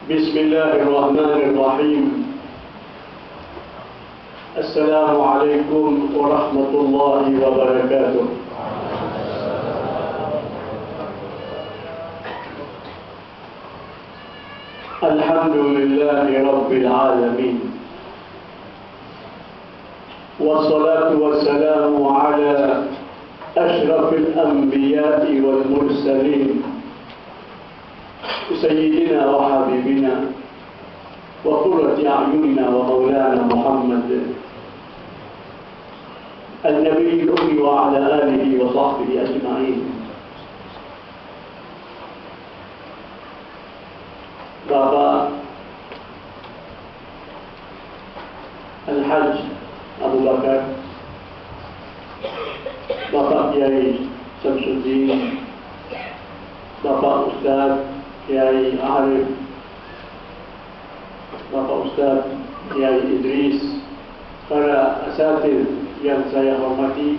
بسم الله الرحمن الرحيم. السلام عليكم ورحمة الله وبركاته. الحمد لله رب العالمين، والصلاة والسلام على أشرف الأنبياء والمرسلين سيدنا وحبيبنا وقرة أعيننا ومولانا محمد النبي الأمي وعلى آله وصحبه أجمعين. Bapak Al-Hajj Abu Bakar, Bapak Kiai Samsuddin, Bapak Ustaz Kiai Arif, Bapak Ustaz Kiai Idris, para asatidz yang saya hormati,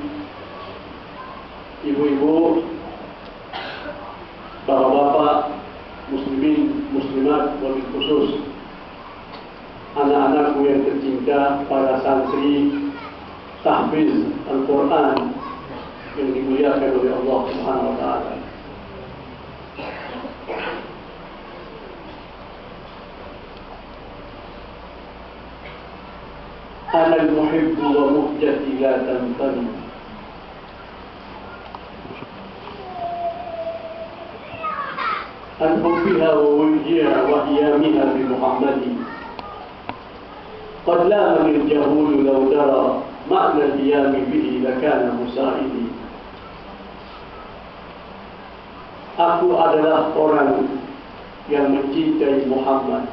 ibu-ibu, bapak-bapak, muslimin, muslimat, wabil khusus anak-anakku yang tercinta, para santri tahfiz Al-Quran yang dimuliakan oleh Allah Subhanahu wa Ta'ala. Ana al-muhibbu wa muhjati la tanfani. An hubbiha wa wujdiha wa qiyamiha bi Muhammadin. Qad lamani al-jahulu law dara ma'na al-qiyami bihi lakana musa'idi. Aku adalah orang yang mencintai Muhammad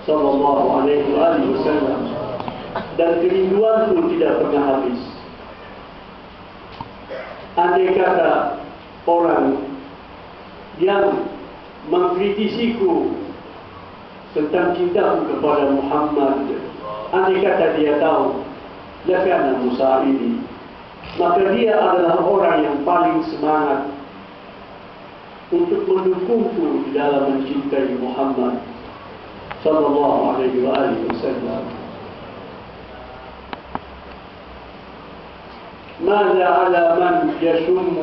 sallallahu alaihi wasallam, dan kerinduanku tidak pernah habis. Andai kata orang yang mengkritisiku tentang cintaku kepada Muhammad, andai kata dia tahu lakana musa'idi, maka dia adalah orang yang paling semangat untuk mendukungku di dalam mencintai Muhammad sallallahu alaihi wasallam. ماذا على من يشم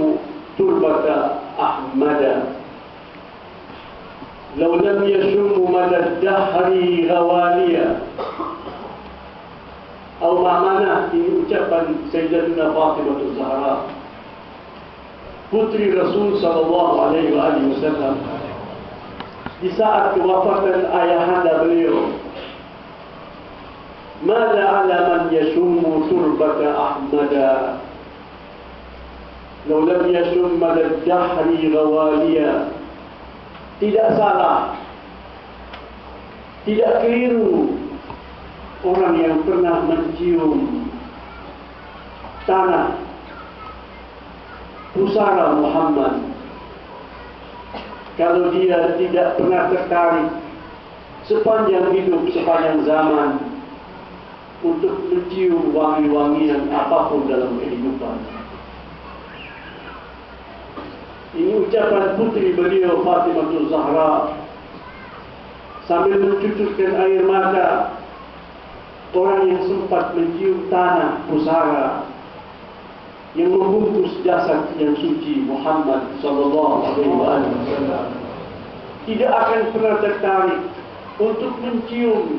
تربة أحمد لو لم يشم مدى الدهر غواليا. Atau mana ini ucapan Sayyidatuna Fatimah Az-Zahra, putri Rasul sallallahu alaihi wasallam, di saat kewafatan ayahanda beliau. Mada ala man yashummu turbata Ahmada law lam yashum mada dahri ghawaliya. Tidak salah, tidak keliru orang yang pernah mencium tanah pusara Muhammad kalau dia tidak pernah tertarik sepanjang hidup, sepanjang zaman untuk mencium wangi-wangian apapun dalam kehidupan. Ini ucapan putri beliau Fatimah Az-Zahra sambil mencucurkan air mata, orang yang sempat mencium tanah pusara yang membungkus jasad yang suci Muhammad sallallahu alaihi wasallam tidak akan pernah tertarik untuk mencium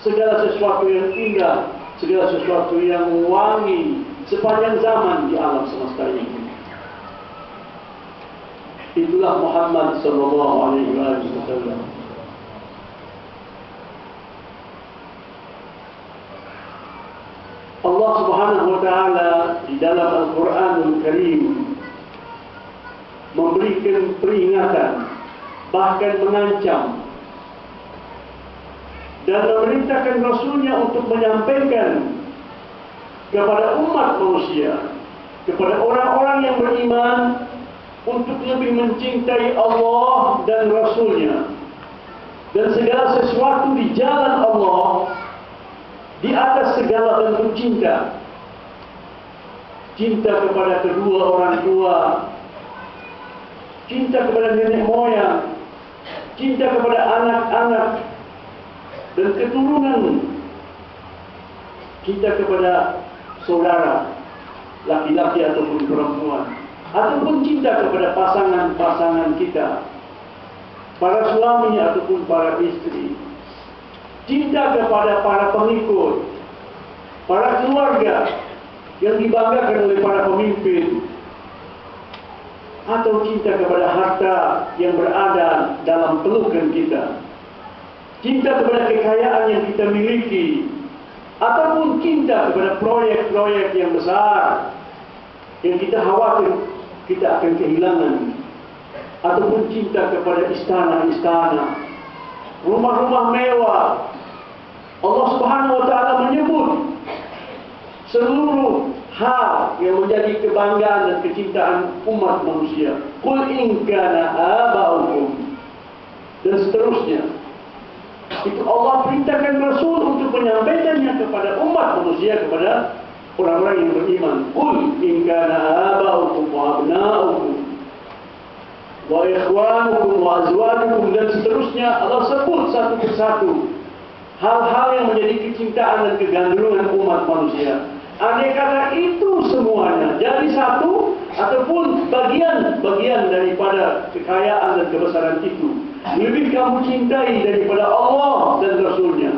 segala sesuatu yang indah, segala sesuatu yang wangi sepanjang zaman di alam semesta ini. Itulah Muhammad sallallahu alaihi wasallam. Allah Subhanahu wa Ta'ala di dalam Al-Quranul Karim memberikan peringatan, bahkan mengancam, dan memerintahkan Rasulnya untuk menyampaikan kepada umat manusia, kepada orang-orang yang beriman, untuk lebih mencintai Allah dan Rasulnya, dan segala sesuatu di jalan Allah di atas segala bentuk cinta. Cinta kepada kedua orang tua, cinta kepada nenek moyang, cinta kepada anak-anak dan keturunan, cinta kepada saudara, laki-laki ataupun perempuan, ataupun cinta kepada pasangan-pasangan kita, para suami ataupun para istri, cinta kepada para pengikut, para keluarga yang dibanggakan oleh para pemimpin, atau cinta kepada harta yang berada dalam pelukan kita, cinta kepada kekayaan yang kita miliki, ataupun cinta kepada proyek-proyek yang besar yang kita khawatir kita akan kehilangan, ataupun cinta kepada istana-istana, rumah-rumah mewah. Allah Subhanahu wa taala menyebut seluruh hal yang menjadi kebanggaan dan kecintaan umat manusia. Qul in kana aba'ukum, dan seterusnya. Itu Allah perintahkan Rasul untuk menyampaikannya kepada umat manusia, kepada orang-orang yang beriman. Qul in kana aba'ukum wa abna'ukum wa ikhwanukum wa azwajukum, dan seterusnya. Allah sebut satu persatu hal-hal yang menjadi kecintaan dan kegandrungan umat manusia. Andai kata itu semuanya jadi satu ataupun bagian-bagian daripada kekayaan dan kebesaran itu, lebih kamu cintai daripada Allah dan Rasulnya,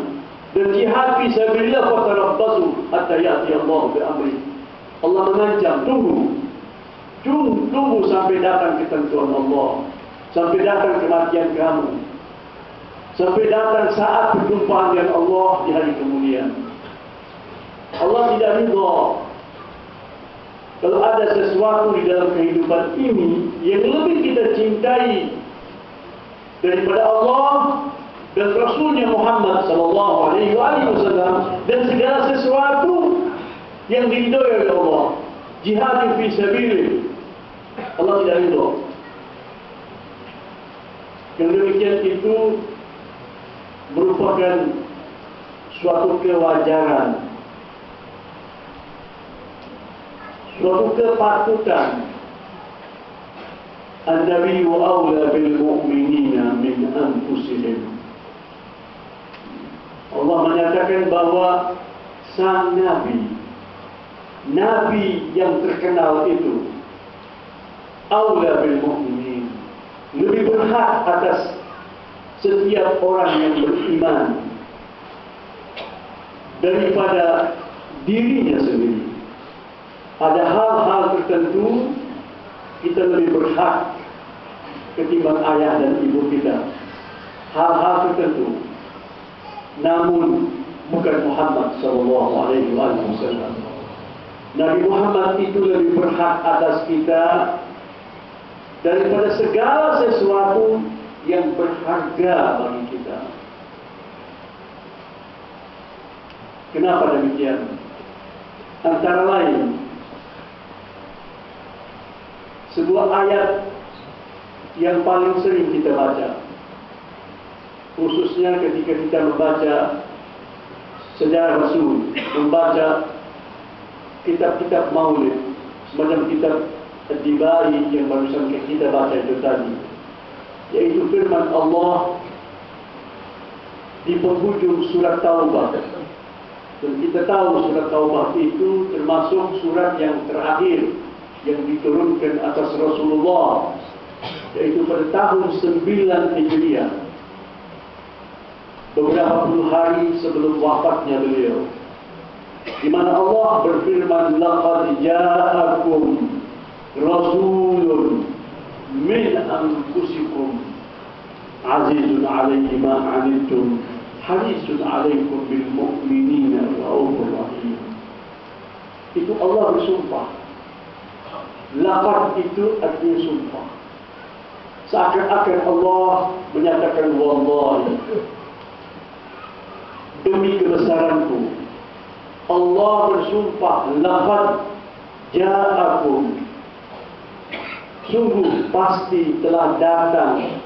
dan jihad fi sabilillah fatarabbasu hatta ya'ti Allah bi amri. Allah mengancam, tunggu sampai datang ketentuan Allah, sampai datang kematian kamu, sampai datang saat perjumpaan dengan Allah di hari kemuliaan. Allah tidak ridha kalau ada sesuatu di dalam kehidupan ini yang lebih kita cintai daripada Allah dan Rasulnya Muhammad sallallahu alaihi wasallam, dan segala sesuatu yang diridhoi oleh Allah. Jihad fi sabilillah, Allah tidak ridha. Yang demikian itu merupakan suatu kewajaran, suatu kepatutan. An-Nabiyyu awla bil mu'minina min anfusihim. Allah menyatakan bahwa sang Nabi yang terkenal itu awla bil mu'minin, lebih berhak atas setiap orang yang beriman daripada dirinya sendiri. Ada hal-hal tertentu kita lebih berhak ketimbang ayah dan ibu kita. Hal-hal tertentu. Namun bukan Muhammad sallallahu alaihi wasallam. Nabi Muhammad itu lebih berhak atas kita daripada segala sesuatu yang berharga bagi kita. Kenapa demikian? Antara lain, sebuah ayat yang paling sering kita baca, khususnya ketika kita membaca sejarah Rasul, membaca kitab-kitab maulid, semacam kitab Ad-Dibai yang barusan kita baca itu tadi, yaitu firman Allah di penghujung surat Taubah. Dan kita tahu surat Taubah itu termasuk surat yang terakhir yang diturunkan atas Rasulullah, yaitu pada tahun 9 Hijriah, beberapa puluh hari sebelum wafatnya beliau, di mana Allah berfirman, laqad ja'akum rasulun min anfusikum azizun 'alaihi ma 'anittum harisun 'alaikum bil mu'minina ra'ufur rahim. Itu Allah bersumpah. Laqad itu artinya sumpah. Seakan-akan Allah menyatakan wallahi, demi kebesaranku, Allah bersumpah, laqad ja'akum, sungguh pasti telah datang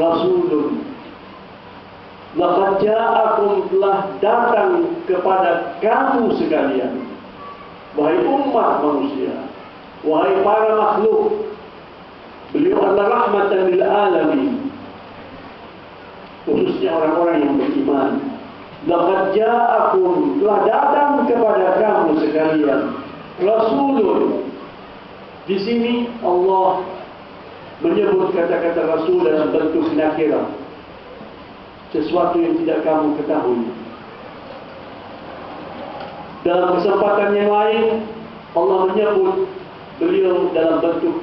Rasulun, laqad ja'akum, telah datang kepada kamu sekalian, wahai umat manusia, wahai para makhluk. Beliau adalah rahmatan lil alamin, khususnya orang-orang yang beriman. Laqad ja'akum, telah datang kepada kamu sekalian, Rasulun. Di sini Allah menyebut kata-kata Rasul dalam bentuk nakirah, sesuatu yang tidak kamu ketahui. Dalam kesempatan yang lain Allah menyebut beliau dalam bentuk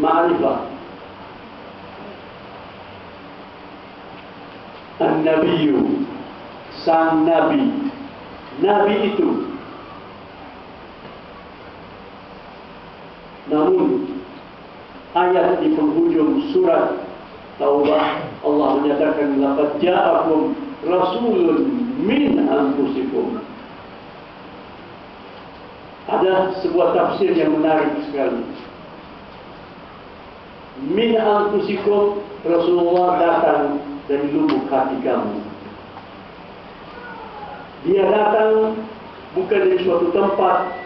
ma'rifah. An-Nabiyyu, sang Nabi. Nabi itu. Namun ayat di penghujung surat Taubah Allah menyatakan laqad ja'akum rasulun min anfusikum. Ada sebuah tafsir yang menarik sekali. Min anfusikum, Rasulullah datang dari lubuk hati kamu. Dia datang bukan dari suatu tempat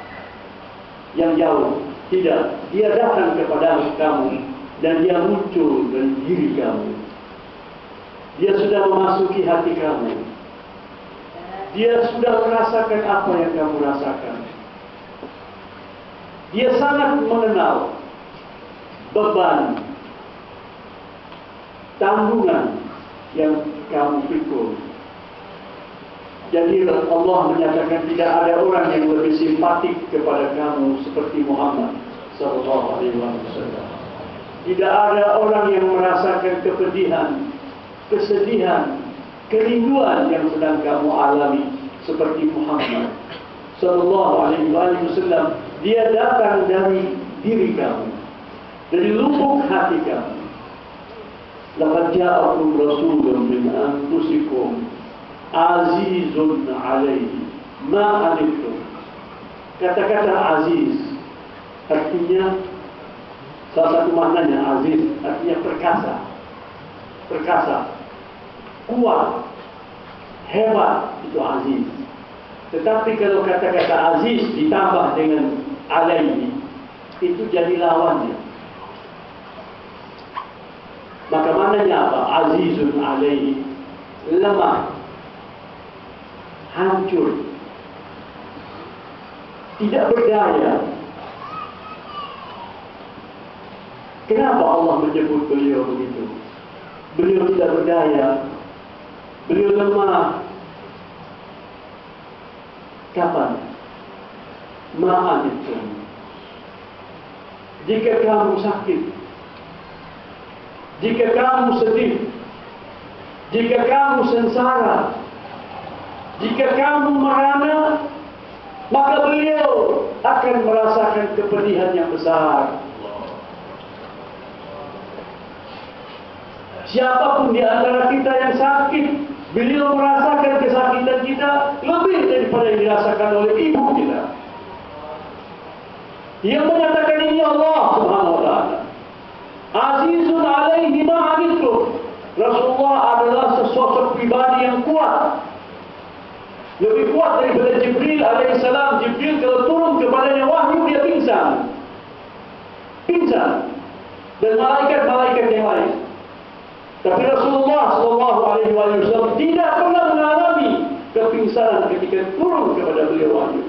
yang jauh. Tidak, dia datang kepada kamu dan dia muncul dari diri kamu. Dia sudah memasuki hati kamu. Dia sudah merasakan apa yang kamu rasakan. Dia sangat mengenal beban, tanggungan yang kamu pikul. Jadi Allah menyatakan tidak ada orang yang lebih simpatik kepada kamu seperti Muhammad sallallahu alaihi wasallam. Tidak ada orang yang merasakan kepedihan, kesedihan, kerinduan yang sedang kamu alami seperti Muhammad sallallahu alaihi wasallam. Dia datang dari diri kamu, dari lubuk hati kamu. Laqad ja'akum rasulun min anfusikum azizun alaihi ma anittum. Kata-kata aziz artinya, salah satu maknanya aziz artinya perkasa. Perkasa, kuat, hebat, itu aziz. Tetapi kalau kata-kata aziz ditambah dengan alaihi, itu jadi lawannya. Maka maknanya apa? Azizun alaihi, lemah, hancur, tidak berdaya. Kenapa Allah menyebut beliau begitu? Beliau tidak berdaya, beliau lemah. Kapan? Ma'anittum, jika kamu sakit, jika kamu sedih, jika kamu sengsara, jika kamu merana, maka beliau akan merasakan kepedihan yang besar. Siapapun di antara kita yang sakit, beliau merasakan kesakitan kita lebih daripada yang dirasakan oleh ibu kita. Yang menyatakan ini Allah Subhanahu wa ta'ala. Azizun alaihi ma anittum. Rasulullah adalah sesosok pribadi yang kuat. Lebih kuat daripada Jibril alaihissalam. Jibril kalau turun kepadanya wahyu, dia pingsan. Pingsan. Dan malaikat-malaikat yang lain. Tapi Rasulullah SAW tidak pernah mengalami kepingsanan ketika turun kepada beliau wahyu.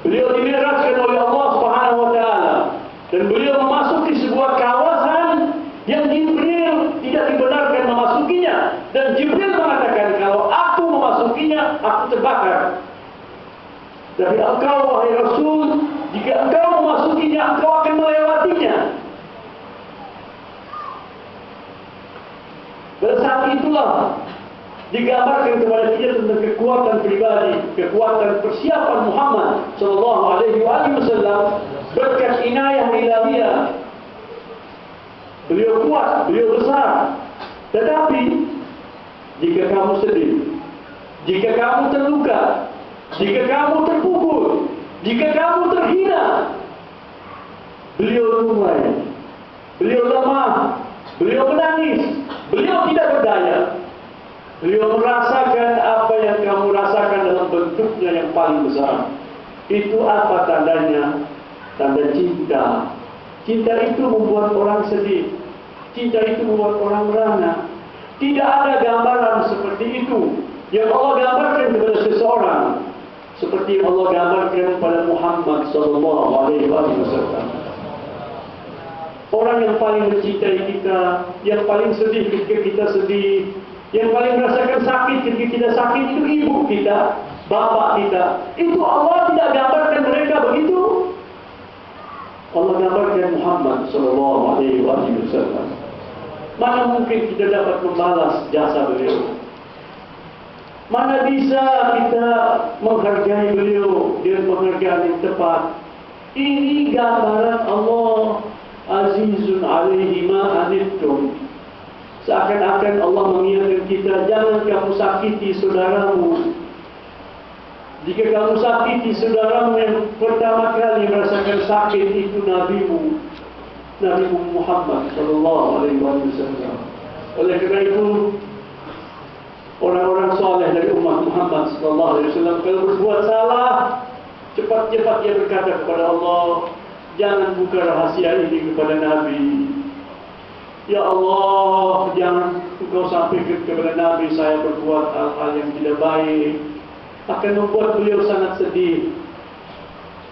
Beliau dimi'rajkan oleh Allah Subhanahu wa ta'ala, dan beliau memasuki sebuah kawasan yang Jibril tidak dibenarkan memasukinya, dan Jibril mengatakan kalau aku memasukinya aku terbakar. Tapi engkau wahai Rasul, jika engkau memasukinya engkau akan melewatinya. Pada saat itulah digambarkan kepada kita tentang kekuatan pribadi, kekuatan persiapan Muhammad sallallahu alaihi wasallam berkat inayah ilahiyah. Beliau kuat, beliau besar. Tetapi jika kamu sedih, jika kamu terluka, jika kamu terpukul, jika kamu terhina, beliau lumai, beliau lemah, beliau menangis, beliau tidak berdaya. Beliau merasakan apa yang kamu rasakan dalam bentuknya yang paling besar. Itu apa tandanya? Tanda cinta. Cinta itu membuat orang sedih. Cinta itu membuat orang merana. Tidak ada gambaran seperti itu yang Allah gambarkan kepada seseorang seperti yang Allah gambarkan pada Muhammad sallallahu alaihi wasallam. Orang yang paling mencintai kita, yang paling sedih ketika kita sedih, yang paling merasakan sakit ketika kita sakit, itu ibu kita, bapak kita. Itu Allah tidak gambarkan mereka begitu. Allah gambarkan Muhammad sallallahu alaihi wasallam. Mana mungkin kita dapat membalas jasa beliau? Mana bisa kita menghargai beliau dengan penghargaan yang tepat? Ini gambaran Allah, azizun alaihi ma anittum. Seakan-akan Allah mengingatkan kita, jangan kamu sakiti saudaramu. Jika kamu sakiti saudaramu yang pertama kali merasakan sakit, itu nabimu, Nabi Muhammad sallallahu alaihi wasallam. Oleh kerana itu, orang-orang soleh dari umat Muhammad sallallahu alaihi wasallam kalau berbuat salah, cepat-cepat dia berkata kepada Allah, jangan buka rahasia ini kepada Nabi. Ya Allah, jangan engkau sampaikan kepada Nabi saya berbuat hal-hal yang tidak baik, akan membuat beliau sangat sedih.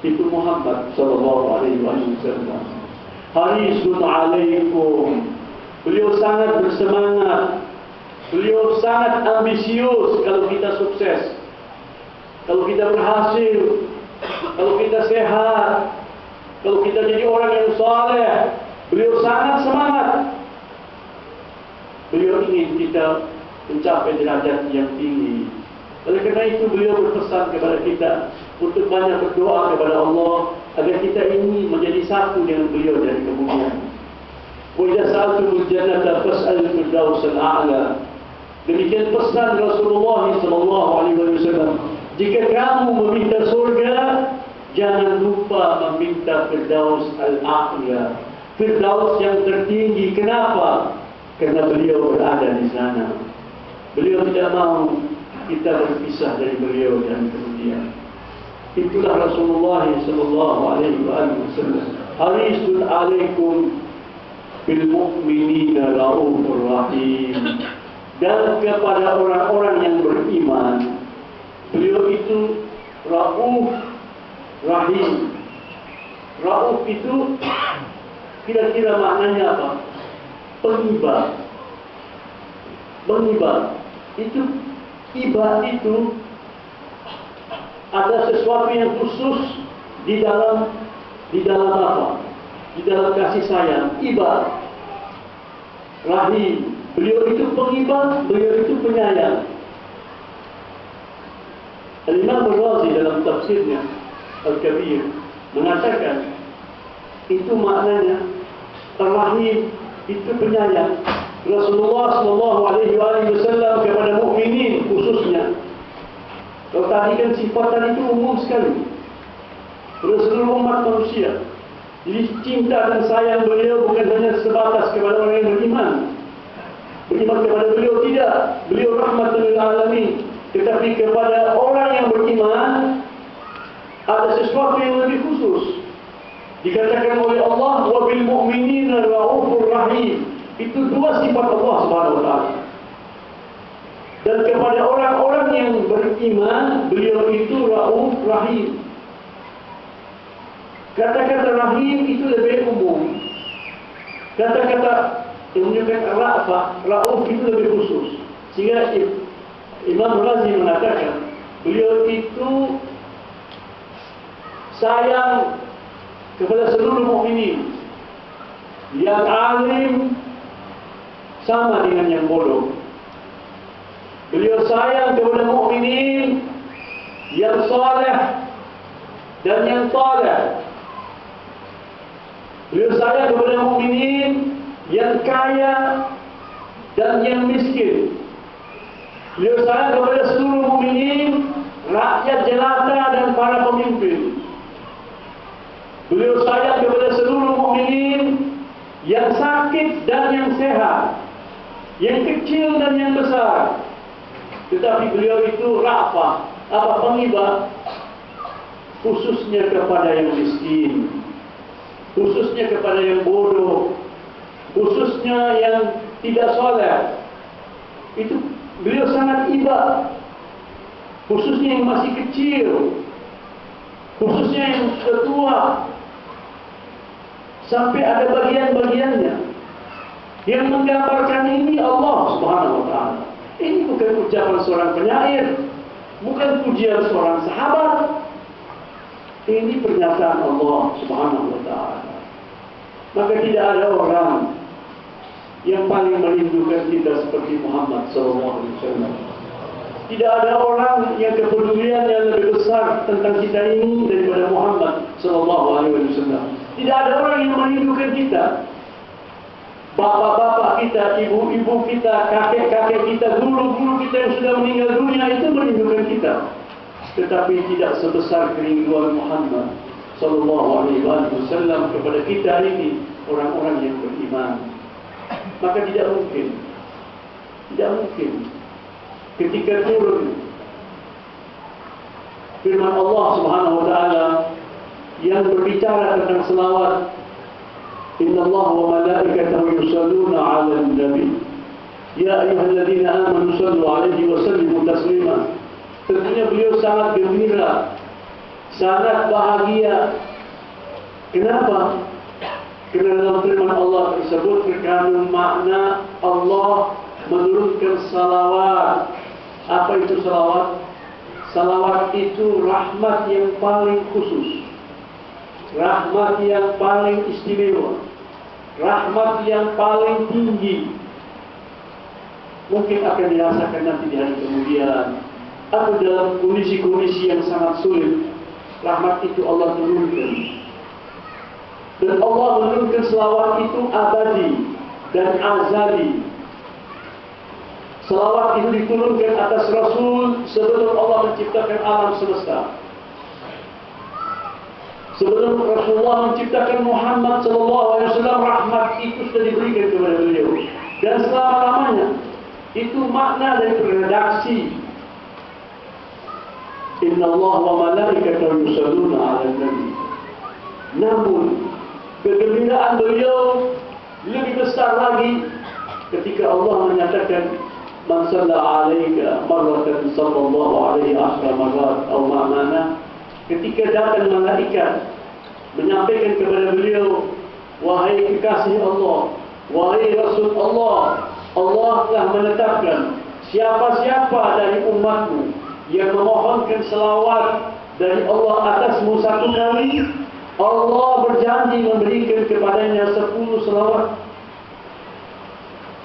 Itu Muhammad sallallahu alaihi wasallam. Harisun alaikum. Beliau sangat bersemangat. Beliau sangat ambisius kalau kita sukses, kalau kita berhasil, kalau kita sehat, kalau kita jadi orang yang saleh. Beliau sangat semangat. Beliau ingin kita mencapai derajat yang tinggi. Oleh kerana itu beliau berpesan kepada kita untuk banyak berdoa kepada Allah agar kita ini menjadi satu dengan beliau dari kemuliaan. Wa idza sa'altumul jannata fas'alul firdaus al-a'la. Demikian pesan Rasulullah sallallahu alaihi wasallam. Jika kamu meminta surga, jangan lupa meminta firdaus al-a'la, firdaus yang tertinggi. Kenapa? Karena beliau berada di sana. Beliau tidak mau kita berpisah dari beliau dan kemudian. Itulah Rasulullah sallallahu alaihi wasallam. Harisun alaikum bil mu'minina raufur rahim. Dan kepada orang-orang yang beriman, beliau itu rauf rahim. Rauf itu kira-kira maknanya apa? Pengibar. Mengibar. Itu iba itu ada sesuatu yang khusus di dalam apa? Di dalam kasih sayang. Iba. Rahim. Beliau itu pengibar, beliau itu penyayang. Al-Imam Al-Razi dalam tafsirnya Al-Kabir mengatakan itu maknanya Ar-Rahim itu penyayang. Rasulullah sallallahu alaihi wasallam kepada mukminin khususnya. Kalau tadi kan sifat tadi itu umum sekali pada seluruh umat manusia. Jadi cinta dan sayang beliau bukan hanya sebatas kepada orang yang beriman. Beriman kepada beliau tidak, beliau rahmatul lil alamin. Tetapi kepada orang yang beriman ada sesuatu yang lebih khusus. Dikatakan oleh Allah, wa bil mu'minina raufur rahim. Itu dua sifat Allah Subhanahu wa taala. Dan kepada orang-orang yang beriman, beliau itu rauf rahim. Kata-kata rahim itu lebih umum. Kata-kata yang menunjukkan ra'fah, rauf itu lebih khusus. Sehingga Imam Razi mengatakan beliau itu sayang kepada seluruh mukminin. Yang alim sama dengan yang bodoh. Beliau sayang kepada mukminin yang saleh dan yang saleh. Beliau sayang kepada mukminin yang kaya dan yang miskin. Beliau sayang kepada seluruh mukminin, rakyat jelata dan para pemimpin. Beliau sayang kepada seluruh mukminin yang sakit dan yang sehat, yang kecil dan yang besar. Tetapi beliau itu ra'fah, apa pengibar, khususnya kepada yang miskin, khususnya kepada yang bodoh, khususnya yang tidak soleh. itu beliau sangat iba, khususnya yang masih kecil, khususnya yang sudah tua, sampai ada bagian-bagiannya yang menggambarkan ini Allah Subhanahu wa Ta'ala. Ini bukan ucapan seorang penyair, bukan pujian seorang sahabat. Ini pernyataan Allah Subhanahu wa Ta'ala. Maka tidak ada orang yang paling merindukan kita seperti Muhammad SAW. Tidak ada orang yang kepeduliannya lebih besar tentang kita ini daripada Muhammad SAW. Tidak ada orang yang merindukan kita. Bapak-bapak kita, ibu-ibu kita, kakek-kakek kita, guru-guru kita yang sudah meninggal dunia itu merindukan kita. Tetapi tidak sebesar kerinduan Muhammad SAW kepada kita ini, orang-orang yang beriman. Maka tidak mungkin ketika turun firman Allah Subhanahu wa Ta'ala yang berbicara tentang selawat, Inna Allah wa malaikatahu yusalluna 'alan nabi ya ayyuhalladzina amanu sallu 'alaihi wa sallimu taslima. Tentunya beliau sangat gembira, sangat bahagia. Kenapa? Kerana dalam firman Allah tersebut terkandung makna Allah menurunkan salawat. Apa itu salawat? Salawat itu rahmat yang paling khusus, rahmat yang paling istimewa, rahmat yang paling tinggi. Mungkin akan dirasakan nanti di hari kemudian atau dalam kondisi-kondisi yang sangat sulit. Rahmat itu Allah turunkan. Dan Allah menurunkan selawat itu abadi dan azali. Selawat itu diturunkan atas Rasul sebelum Allah menciptakan alam semesta. Sebelum Rasulullah menciptakan Muhammad SAW, rahmat itu sudah diberikan kepada beliau. Dan selama-lamanya, itu makna dari redaksi. Inna Allah wa malaikatahu yusalluna 'alan nabi. Namun, kegembiraan beliau lebih besar lagi ketika Allah menyatakan man salla 'alaika marratan sallallahu alaihi marrat atau ma'mana. Ketika datang malaikat menyampaikan kepada beliau, wahai kekasih Allah, wahai Rasul Allah, Allah telah menetapkan siapa-siapa dari umatmu yang memohonkan selawat dari Allah atasmu satu kali, Allah berjanji memberikan kepadanya 10 selawat.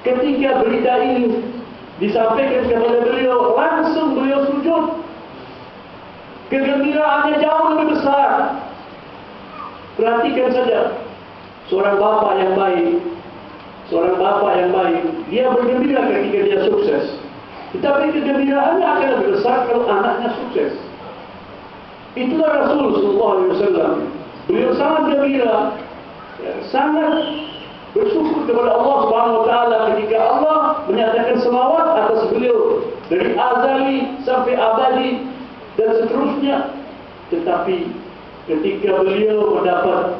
Ketika berita ini disampaikan kepada beliau, langsung beliau sujud. Kegembiraannya jauh lebih besar. Perhatikan saja, seorang bapa yang baik, dia bergembira ketika dia sukses. Tetapi kegembiraannya akan lebih besar kalau anaknya sukses. Itulah Rasul SAW. Beliau sangat gembira, sangat bersyukur kepada Allah Subhanahu wa Ta'ala ketika Allah menyatakan selawat atas beliau dari azali sampai abadi dan seterusnya. Tetapi ketika beliau mendapat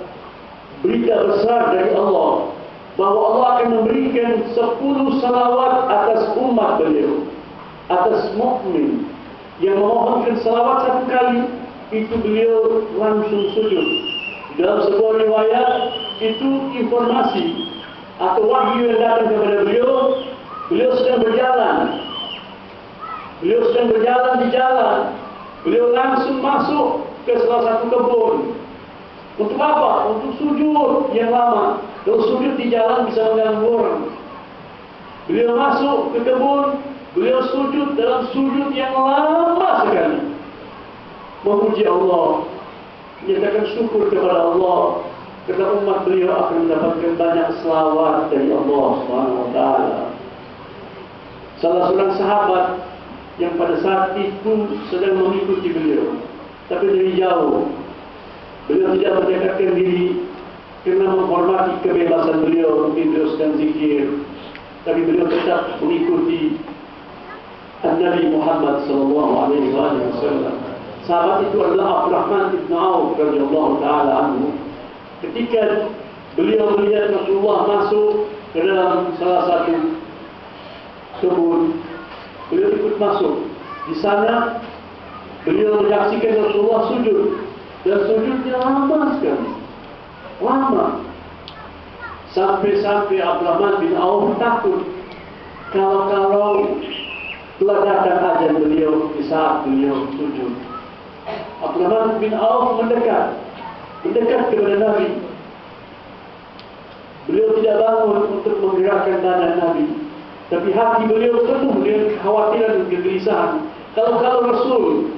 berita besar dari Allah bahwa Allah akan memberikan 10 salawat atas umat beliau, atas mukmin yang memohonkan salawat satu kali, itu beliau langsung sujud. Dalam sebuah riwayat itu informasi atau wahyu yang datang kepada beliau. Beliau sedang berjalan di jalan. Beliau langsung masuk ke salah satu kebun. Untuk apa? Untuk sujud yang lama. Kalau sujud di jalan bisa mengganggu orang. Beliau masuk ke kebun, beliau sujud dalam sujud yang lama sekali, memuji Allah, menyatakan syukur kepada Allah, karena umat beliau akan mendapatkan banyak selawat dari Allah Subhanahu wa Ta'ala. Salah seorang sahabat yang pada saat itu sedang mengikuti beliau, tapi dari jauh, beliau tidak mendekatkan diri karena menghormati kebebasan beliau. Mungkin beliau sedang zikir, tapi beliau tetap mengikuti Nabi Muhammad SAW. Sahabat itu adalah Abdurrahman ibn Auf radhiyallahu ta'ala anhu. Ketika beliau melihat Rasulullah masuk ke dalam salah satu kebun. Beliau ikut masuk. Di sana beliau menyaksikan Rasulullah sujud, dan sujudnya lama sekali, lama. Sampai-sampai Abdurrahman bin Auf takut kalau telah datang azan beliau di saat beliau sujud. Abdurrahman bin Auf mendekat kepada Nabi. Beliau tidak bangun untuk menggerakkan badan Nabi, tapi hati beliau penuh dengan kekhawatiran dan kegelisahan. Kalau Rasul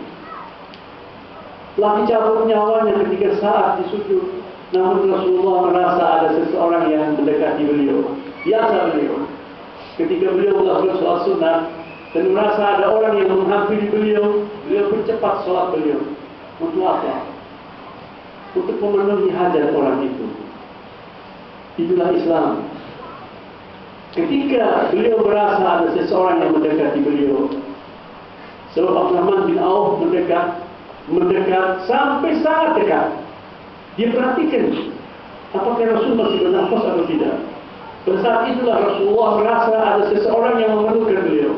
telah dicabut nyawanya ketika saat disujud, namun Rasulullah merasa ada seseorang yang mendekati beliau. Biasa beliau, ketika beliau melakukan sholat sunat dan merasa ada orang yang menghampiri beliau, beliau percepat sholat beliau. Untuk apa? Untuk memenuhi hajat orang itu. Itulah Islam. Ketika beliau merasa ada seseorang yang mendekati beliau, sebab Abdurrahman bin Auf mendekat sampai sangat dekat. Dia perhatikan apakah Rasul masih bernafas atau tidak. Pada saat itulah Rasulullah merasa ada seseorang yang memerlukan beliau.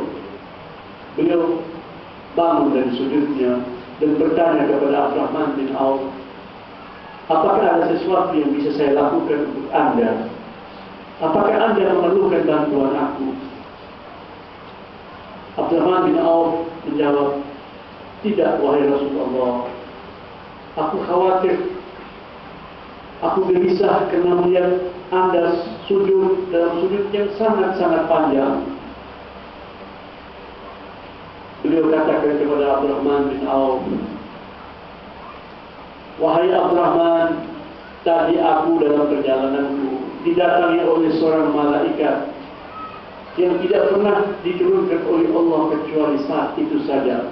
Beliau bangun dari sujudnya dan bertanya kepada Abdurrahman bin Auf, apakah ada sesuatu yang bisa saya lakukan untuk Anda? Apakah Anda memerlukan bantuan aku? Abdurrahman bin Auf menjawab, tidak wahai Rasulullah. Aku khawatir, aku gelisah karena melihat Anda sujud dalam sujud yang sangat-sangat panjang. Beliau katakan kepada Abdurrahman bin Auf, wahai Abdurrahman, tadi aku dalam perjalananku didatangi oleh seorang malaikat yang tidak pernah diturunkan oleh Allah kecuali saat itu saja,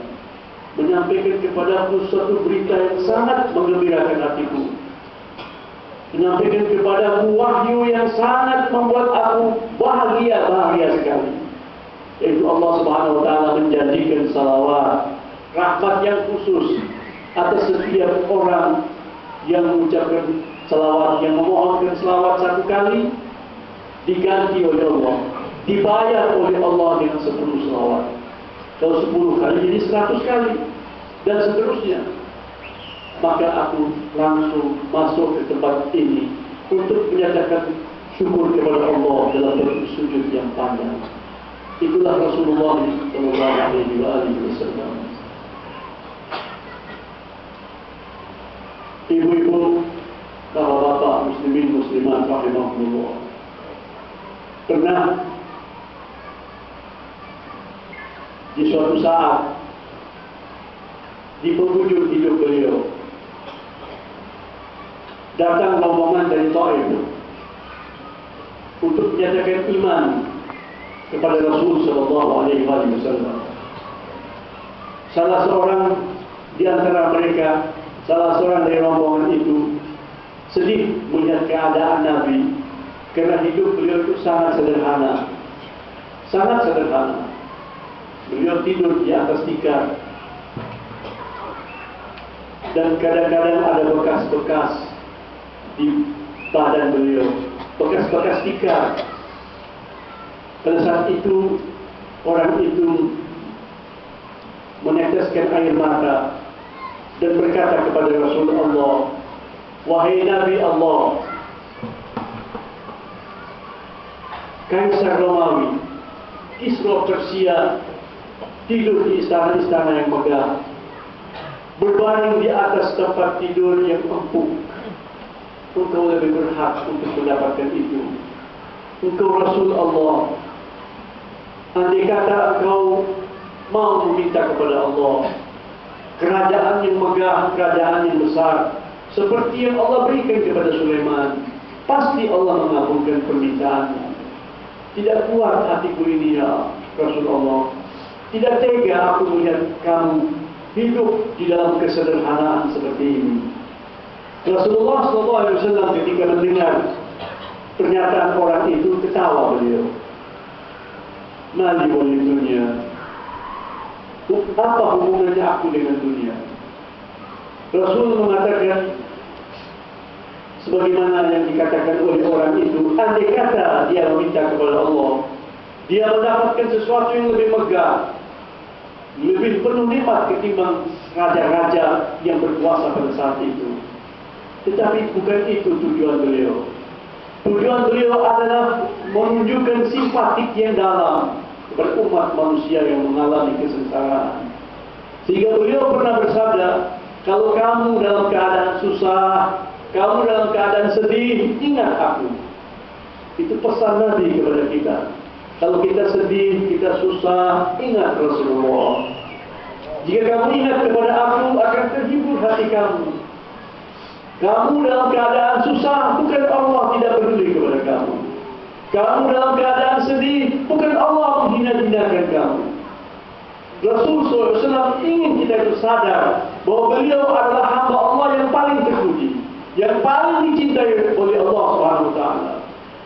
menyampaikan kepadaku suatu berita yang sangat menggembirakan hatiku, menyampaikan kepadaku wahyu yang sangat membuat aku bahagia sekali, yaitu Allah Subhanahu wa Ta'ala menjanjikan salawat, rahmat yang khusus atas setiap orang yang mengucapkan salawat, yang memohonkan salawat satu kali diganti oleh Allah, dibayar oleh Allah dengan 10 salawat. Kalau 10 kali jadi 100 kali dan seterusnya. Maka aku langsung masuk ke tempat ini untuk menyatakan syukur kepada Allah dalam bersujud yang panjang. Itulah Rasulullah SAW. Ibu-ibu, bapak-bapak, muslimin, muslimat, rahimahumullah, pernah di suatu saat di penghujung hidup beliau datang rombongan dari Taif untuk menyatakan iman kepada Rasul Sallallahu Alaihi Wasallam. Salah seorang di antara mereka, salah seorang dari rombongan itu sedih melihat keadaan Nabi, karena hidup beliau itu sangat sederhana, sangat sederhana. Beliau tidur di atas tikar, dan kadang-kadang ada bekas-bekas di badan beliau, bekas-bekas tikar. Pada saat itu orang itu meneteskan air mata dan berkata kepada Rasulullah, wahai Nabi Allah, Kaisar Romawi, Kisra Persia tidur di istana-istana yang megah, berbaring di atas tempat tidur yang empuk. Engkau lebih berhak untuk mendapatkan itu. Engkau Rasul Allah. Andai kata engkau mau meminta kepada Allah kerajaan yang megah, kerajaan yang besar, seperti yang Allah berikan kepada Sulaiman, pasti Allah mengabulkan permintaanmu. Tidak kuat hatiku ini ya Rasulullah. Tidak tega aku melihat kamu hidup di dalam kesederhanaan seperti ini. Rasulullah SAW ketika mendengar pernyataan orang itu, ketawa beliau. Mali wali dunia, apa hubungannya aku dengan dunia? Rasul mengatakan sebagaimana yang dikatakan oleh orang itu, andai kata dia meminta kepada Allah Dia mendapatkan sesuatu yang lebih megah, lebih penuh nikmat ketimbang raja-raja yang berkuasa pada saat itu. Tetapi bukan itu tujuan beliau. Tujuan beliau adalah menunjukkan simpatik yang dalam kepada umat manusia yang mengalami kesengsaraan. Sehingga beliau pernah bersabda, kalau kamu dalam keadaan susah, kamu dalam keadaan sedih, ingat aku. Itu pesan Nabi kepada kita. Kalau kita sedih, kita susah, ingat Rasulullah. Jika kamu ingat kepada aku, akan terhibur hati kamu. Kamu dalam keadaan susah, bukan Allah tidak peduli kepada kamu. Kamu dalam keadaan sedih, bukan Allah menghina-hinakan kamu. Rasul SAW ingin kita bersadar bahwa beliau adalah hamba Allah yang paling terpuji, yang paling dicintai oleh Allah SWT.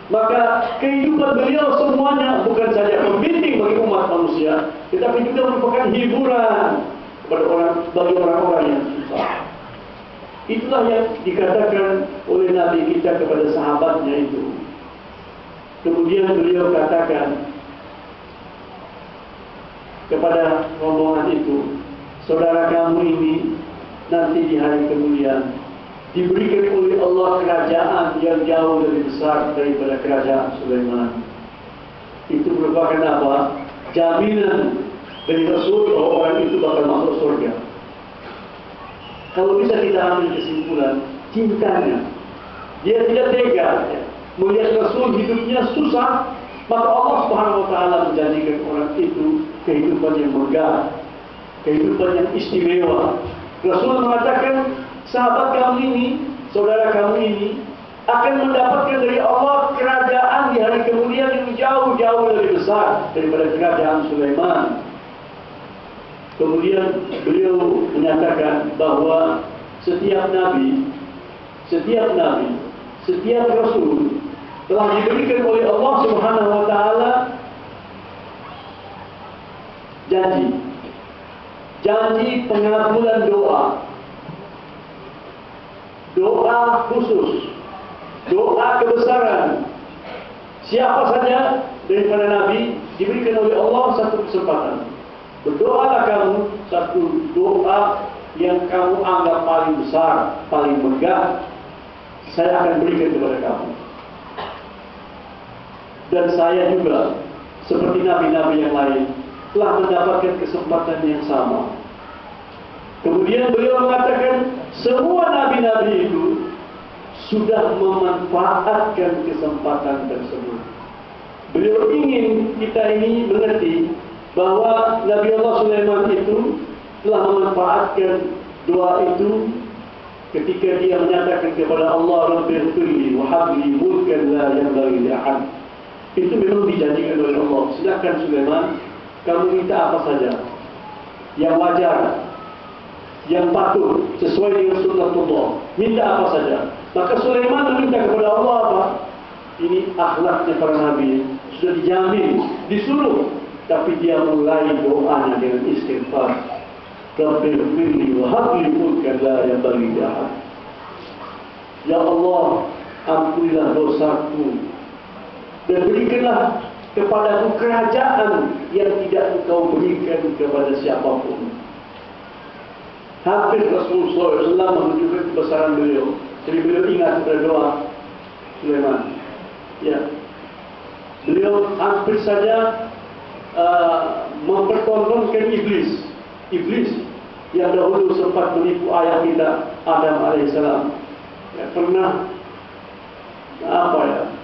Maka kehidupan beliau semuanya bukan saja pembimbing bagi umat manusia, tetapi juga merupakan hiburan bagi orang-orang yang susah. Itulah yang dikatakan oleh Nabi kita kepada sahabatnya itu. Kemudian beliau katakan kepada rombongan itu, saudara kamu ini nanti di hari kemudian diberikan oleh Allah kerajaan yang jauh lebih besar daripada kerajaan Sulaiman. Itu merupakan apa? Jaminan dari Rasul bahwa orang itu bakal masuk surga. Kalau bisa kita ambil kesimpulan, cintanya. Dia tidak tega melihat Rasul hidupnya susah, maka Allah Subhanahu wa taala menjadikan orang itu kehidupan yang megah, kehidupan yang istimewa. Rasul mengatakan, sahabat kamu ini, saudara kamu ini akan mendapatkan dari Allah kerajaan di hari kemudian yang jauh-jauh lebih besar daripada kerajaan Sulaiman. Kemudian beliau menyatakan bahwa setiap nabi, setiap rasul telah diberikan oleh Allah Subhanahu wa taala janji pengabulan doa khusus, doa kebesaran. Siapa saja daripada nabi diberikan oleh Allah satu kesempatan. Berdoalah kamu satu doa yang kamu anggap paling besar, paling megah, saya akan berikan kepada kamu. Dan saya juga, seperti nabi-nabi yang lain, telah mendapatkan kesempatan yang sama. Kemudian beliau mengatakan, semua nabi-nabi itu sudah memanfaatkan kesempatan tersebut. Beliau ingin kita ini mengerti bahwa Nabi Allah Sulaiman itu telah memanfaatkan doa itu ketika dia menyatakan kepada Allah, Rabbighfirli wa habli mulkan la yanbaghi li ahad. Itu memang dijanjikan oleh Allah. Silakan Sulaiman, kamu minta apa saja yang wajar, yang patut, sesuai dengan sunnatullah. Minta apa saja. Maka Sulaiman meminta kepada Allah apa? Ini akhlaknya para nabi, sudah dijamin, disuruh. Tapi dia mulai doanya dengan istighfar. Rabbighfirli wa habli mulkan la yanbaghi li ahad. Ya Allah, ampunilah dosaku dan berikanlah kepadaku kerajaan yang tidak Engkau berikan kepada siapapun. Hampir Rasulullah SAW menunjukkan kebesaran beliau. Jadi beliau ingat pada doa Sulaiman. Ya, beliau hampir saja mempertontonkan iblis yang dahulu sempat menipu ayah kita Adam alaihissalam. Ya, pernah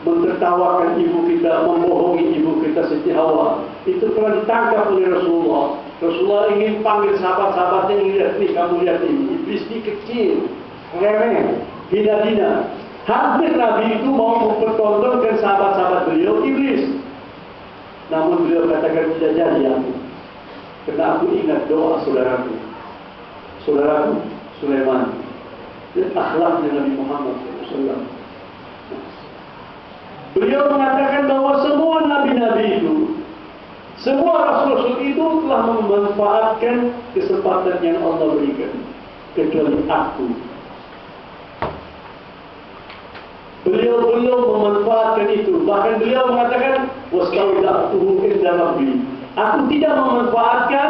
mentertawakan ibu kita, membohongi ibu kita Siti Hawa. Itu pernah ditangkap oleh Rasulullah. Rasulullah ingin panggil sahabat-sahabatnya, ingin lihat, nih kamu lihat ini, iblis ini kecil, remeh, hina-hina. Hampir Nabi itu mau mempertontonkan sahabat-sahabat beliau iblis. Namun beliau katakan, tidak jadi aku, karena aku ingat doa saudaraku Sulaiman dan akhlaknya Nabi Muhammad SAW. Beliau mengatakan bahwa semua nabi-nabi itu, semua rasul-rasul itu telah memanfaatkan kesempatan yang Allah berikan, kecuali aku. Beliau belum memanfaatkan itu. Bahkan beliau mengatakan, "Wastawda'tuhu inda rabbi." Aku tidak memanfaatkan,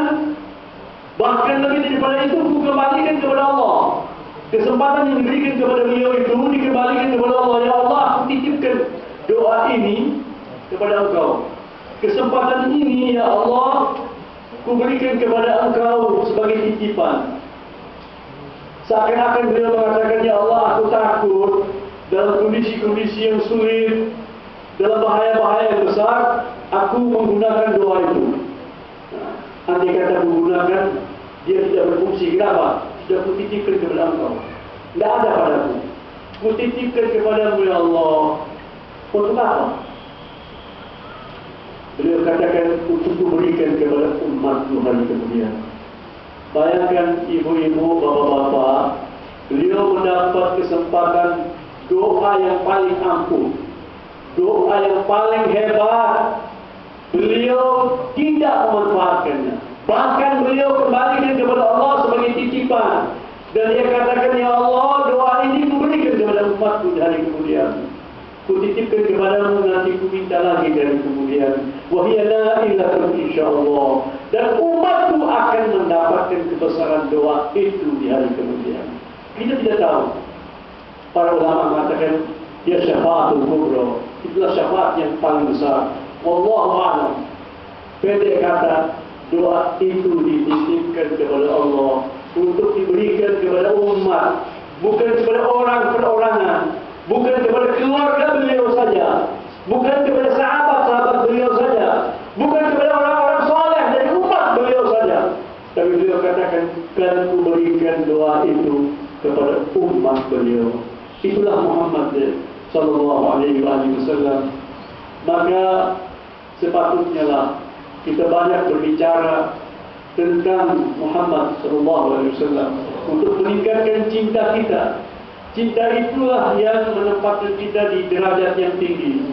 bahkan lebih daripada itu, aku kembalikan kepada Allah. Kesempatan yang diberikan kepada beliau itu dikembalikan kepada Allah. Ya Allah, aku titipkan doa ini kepada Engkau. Kesempatan ini, ya Allah, aku berikan kepada Engkau sebagai titipan. Seakan-akan beliau mengatakan, ya Allah, aku takut dalam kondisi-kondisi yang sulit, dalam bahaya-bahaya yang besar, aku menggunakan doa itu. Nah, andai kata menggunakan, dia tidak berfungsi. Kenapa? Sudah kutitipkan kepada Engkau. Tidak ada padaku. Kutitipkan kepadamu, ya Allah. Untuk apa? Beliau katakan, untuk memberikan kepada umatku hari kemudian. Bayangkan ibu-ibu, bapak-bapak, beliau mendapat kesempatan doa yang paling ampuh, doa yang paling hebat. Beliau tidak memanfaatkannya. Bahkan beliau kembalikan kepada Allah sebagai titipan. Dan dia katakan, ya Allah, doa ini kuberikan kepada umatku dari kemudian. Kutitipkan kepadamu, nanti ku minta lagi dari kemudian. Wahia la ilaha insyaallah. Dan umatku akan mendapatkan kebesaran doa itu di hari kemudian. Kita tidak tahu. Para ulama mengatakan dia syafaatul kubra. Itulah syafaat yang paling besar. Wallahu a'lam. Pendek kata, doa itu dititipkan kepada Allah untuk diberikan kepada umat, bukan kepada orang perorangan, bukan kepada keluarga beliau saja, bukan kepada sahabat-sahabat beliau saja, bukan kepada orang-orang soleh dari umat beliau saja. Tapi beliau katakan, kan ku berikan doa itu kepada umat beliau. Itulah Muhammad sallallahu alaihi wasallam. Maka sepatutnya lah kita banyak berbicara tentang Muhammad sallallahu alaihi wasallam untuk meningkatkan cinta kita. Cinta itulah yang menempatkan kita di derajat yang tinggi.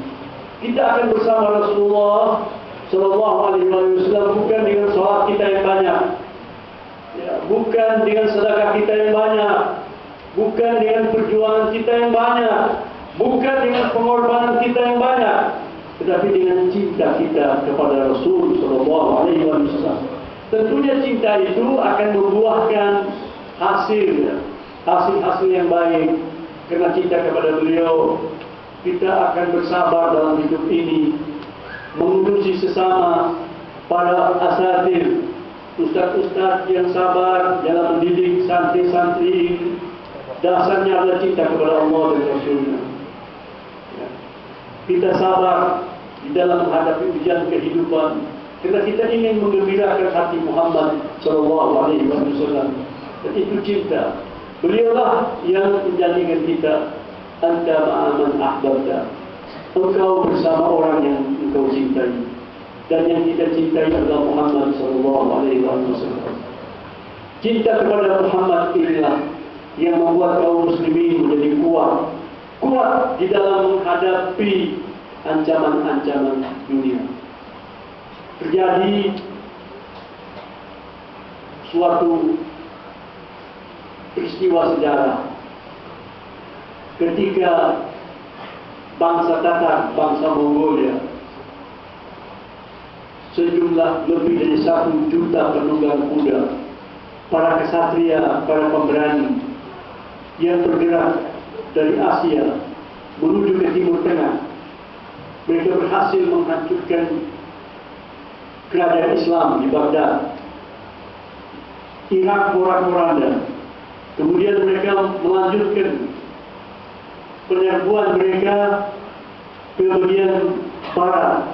Kita akan bersama Rasulullah sallallahu alaihi wasallam bukan dengan salat kita yang banyak, ya, bukan dengan sedekah kita yang banyak, bukan dengan perjuangan kita yang banyak, bukan dengan pengorbanan kita yang banyak, tetapi dengan cinta kita kepada Rasul sallallahu alaihi wasallam. Tentunya cinta itu akan membuahkan hasil yang baik. Karena cinta kepada beliau, kita akan bersabar dalam hidup ini, mengurusi sesama para asatir, ustaz-ustaz yang sabar dalam mendidik santri-santri ini. Dasarnya adalah cinta kepada Allah dan Rasulnya. Kita sabar di dalam menghadapi ujian kehidupan, karena kita ingin menggembirakan hati Muhammad sallallahu alaihi wasallam. Dan itu cinta. Beliaulah yang menjadikan kita anta ma'aman ahbabta. Engkau bersama orang yang engkau cintai. Dan yang kita cintai adalah Muhammad sallallahu alaihi wasallam. Cinta kepada Muhammad inilah yang membuat kaum muslimin menjadi kuat. Kuat di dalam menghadapi ancaman-ancaman dunia. Terjadi suatu peristiwa sejarah ketika bangsa Tatar, bangsa Mongolia, sejumlah lebih dari 1 juta penunggang kuda, para kesatria, para pemberani yang bergerak dari Asia menuju ke Timur Tengah. Mereka berhasil menghancurkan kerajaan Islam di Baghdad, Irak porak-poranda. Kemudian mereka melanjutkan penyerbuan mereka ke bagian barat.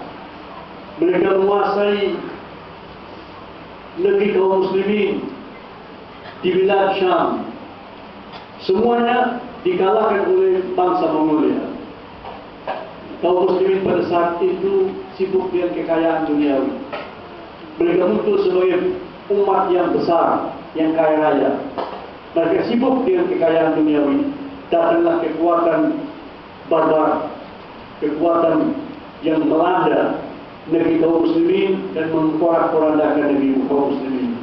Mereka menguasai negeri kaum muslimin di wilayah Syam. Semuanya dikalahkan oleh bangsa Mongolia. Kaum muslimin pada saat itu sibuk dengan kekayaan duniawi. Mereka muncul sebagai umat yang besar, yang kaya raya. Mereka sibuk dengan kekayaan duniawi. Datanglah kekuatan barbar, kekuatan yang melanda negeri kaum muslimin dan memporak-porandakan negeri kaum muslimin.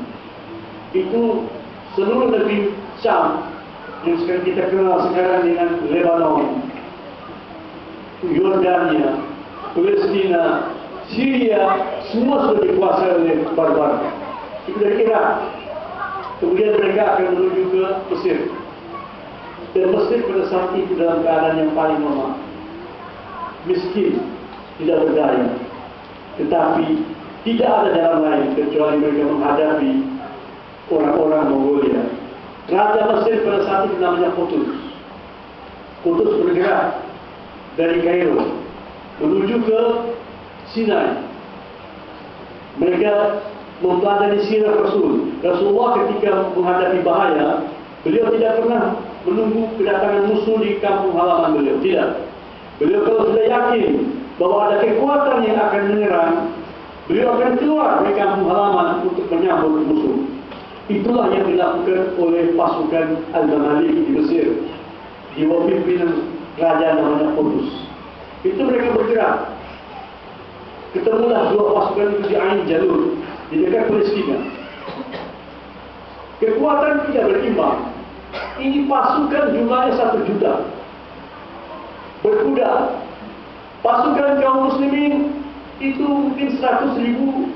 Itu seluruh negeri Syam yang sekarang kita kenal sekarang dengan Lebanon, Yordania, Palestina, Syria, semua sudah dikuasai oleh barbar. Itu dari Irak. Kemudian mereka akan menuju ke Mesir. Dan Mesir pada saat itu dalam keadaan yang paling lemah, miskin, tidak berdaya. Tetapi tidak ada jalan lain kecuali mereka menghadapi orang-orang Mongolia. Raja Mesir pada saat itu namanya Qutuz. Qutuz bergerak dari Kairo menuju ke Sinai. Mereka mempelajari sirah Rasulullah ketika menghadapi bahaya. Beliau tidak pernah menunggu kedatangan musuh di kampung halaman beliau. Tidak. Beliau kalau sudah yakin bahwa ada kekuatan yang akan menyerang, beliau akan keluar dari kampung halaman untuk menyambut musuh. Itulah yang dilakukan oleh pasukan Al-Mamalik di Mesir, di bawah pimpinan raja namanya Qutuz. Itu mereka bergerak. Ketemulah dua pasukan itu di Ain Jalur, di dekat Palestina. Kekuatan tidak berimbang. Ini pasukan jumlahnya 1 juta. Berkuda. Pasukan kaum muslimin itu mungkin 100.000,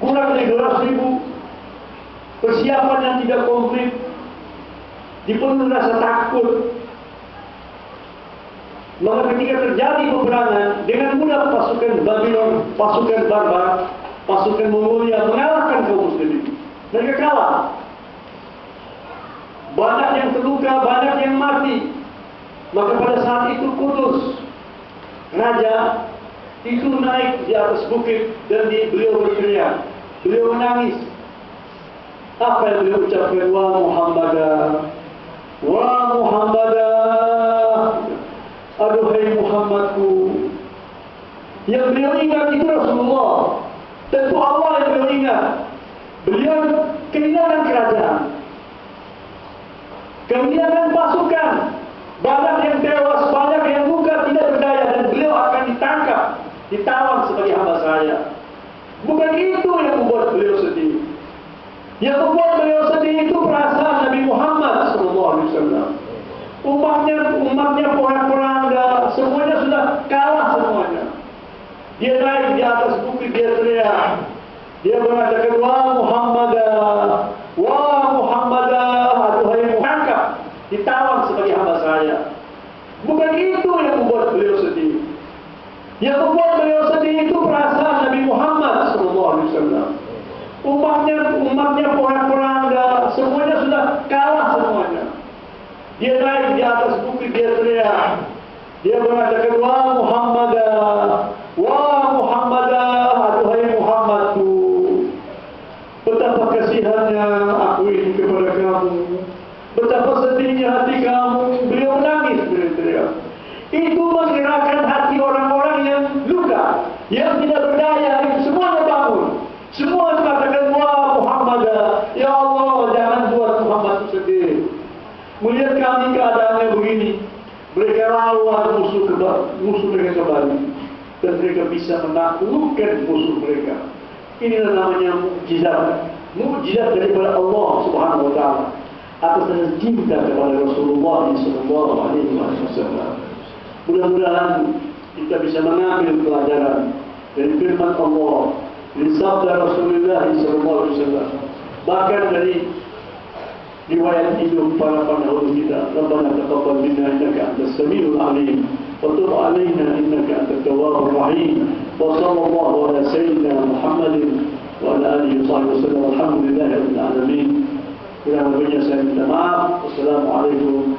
kurang dari 200.000. Persiapan yang tidak komplit, dipenuhi rasa takut. Maka ketika terjadi peperangan, dengan mudah pasukan Babylon, pasukan barbar, pasukan Mongolia mengalahkan kaum muslimin. Mereka kalah. Banyak yang terluka, banyak yang mati. Maka pada saat itu Qutuz, raja, itu naik di atas bukit dan beliau berteriak. Beliau menangis. Apa yang beliau ucapkan? Wa Muhammadah, wa Muhammadah, aduhai Muhammadku. Yang beliau ingat itu Rasulullah. Tentu Allah yang beliau ingat. Beliau kehilangan kerajaan, kehilangan pasukan, banyak yang tewas, banyak yang luka, tidak berdaya, dan beliau akan ditangkap, ditawan sebagai hamba saya. Bukan itu yang membuat beliau sedih. Yang membuat beliau sedih itu perasaan Nabi Muhammad SAW. Umatnya porak-poranda, semuanya sudah kalah semuanya. Dia naik di atas bukit, dia teriak. Dia mengatakan, wa Muhammadah, wa Muhammadah, aduhai Muhammad, ditawan sebagai hamba saya. Bukan itu yang membuat beliau sedih. Yang membuat beliau sedih itu perasaan Nabi Muhammad SAW. Umatnya porak-poranda, semuanya sudah kalah semuanya. Dia naik di atas bukit, dia teriak. Dia mengatakan, wa Muhammadah, wa Muhammadah, aduhai Muhammadku. Betapa kasihannya aku ini kepada kamu. Betapa sedihnya hati kamu. Beliau menangis, beliau teriak. Itu menggerakkan hati orang-orang yang luka, yang tidak berdaya. Itu semuanya bangun. Semua mengatakan, wa Muhammadah, ya Allah, jangan buat Muhammad itu sedih. Melihat kami keadaannya begini, mereka lawan musuh mereka kembali, dan mereka bisa menaklukkan musuh mereka. Inilah namanya mukjizat daripada Allah Subhanahu Wa Taala atas dasar cinta kepada Rasulullah SAW. Mudah-mudahan kita bisa mengambil pelajaran dari firman Allah, dari sabda Rasulullah SAW, bahkan dari riwayat hidup para pendahulu kita. Rabbana taqabbal minna innaka antas samiul alim wa tub alaina innaka antat tawwabur rahim. Wa sallallahu ala sayyidina Muhammadin wa ala alihi wa sahbihi wasallam. Alhamdulillahirabbil alamin. Kurang lebihnya saya minta maaf. Wassalamualaikum